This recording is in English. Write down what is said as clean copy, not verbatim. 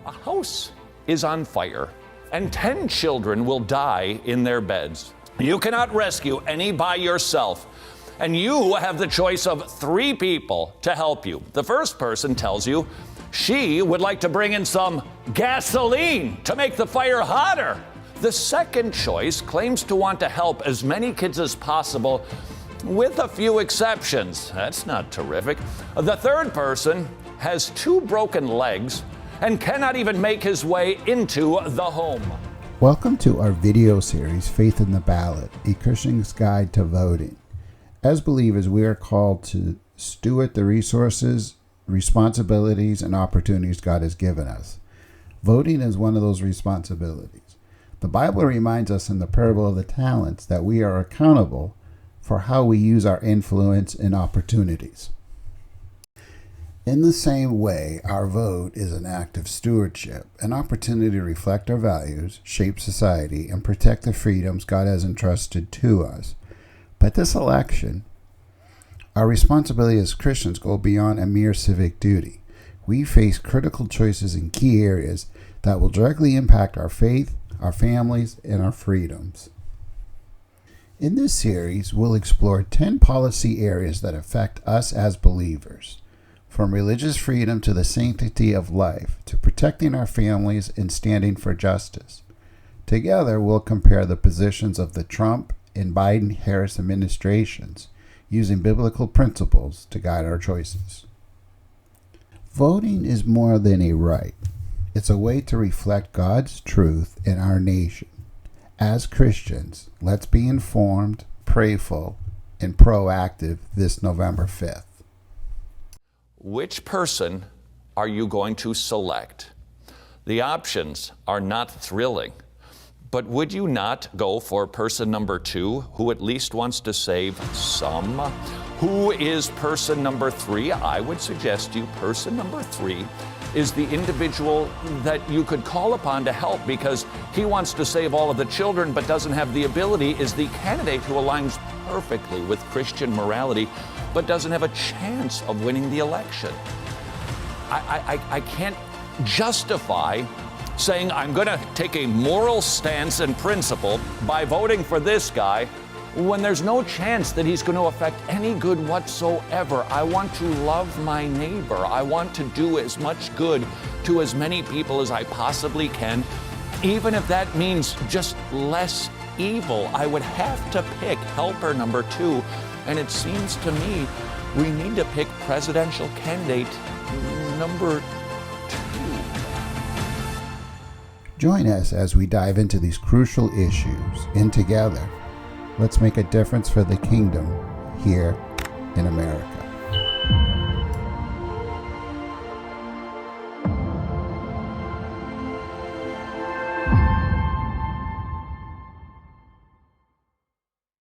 A house is on fire and 10 children will die in their beds. You cannot rescue any by yourself, and you have the choice of 3 people to help you. The first person tells you she would like to bring in some gasoline to make the fire hotter. The second choice claims to want to help as many kids as possible, with a few exceptions. That's not terrific. The third person has 2 broken legs and cannot even make his way into the home. Welcome to our video series, Faith in the Ballot, a Christian's Guide to Voting. As believers, we are called to steward the resources, responsibilities, and opportunities God has given us. Voting is one of those responsibilities. The Bible reminds us in the parable of the talents that we are accountable for how we use our influence and opportunities. In the same way, our vote is an act of stewardship, an opportunity to reflect our values, shape society, and protect the freedoms God has entrusted to us. But this election, our responsibility as Christians go beyond a mere civic duty. We face critical choices in key areas that will directly impact our faith, our families, and our freedoms. In this series, we'll explore 10 policy areas that affect us as believers. From religious freedom to the sanctity of life, to protecting our families and standing for justice. Together, we'll compare the positions of the Trump and Biden-Harris administrations, using biblical principles to guide our choices. Voting is more than a right. It's a way to reflect God's truth in our nation. As Christians, let's be informed, prayerful, and proactive this November 5th. Which person are you going to select? The options are not thrilling, but would you not go for person number 2, who at least wants to save some? Who is person number 3? I would suggest you person number 3 is the individual that you could call upon to help because he wants to save all of the children but doesn't have the ability, is the candidate who aligns perfectly with Christian morality but doesn't have a chance of winning the election. I can't justify saying I'm going to take a moral stance and principle by voting for this guy when there's no chance that he's going to affect any good whatsoever. I want to love my neighbor. I want to do as much good to as many people as I possibly can, even if that means just less evil. I would have to pick helper number 2, and it seems to me we need to pick presidential candidate number 2. Join us as we dive into these crucial issues, and together, let's make a difference for the kingdom here in America.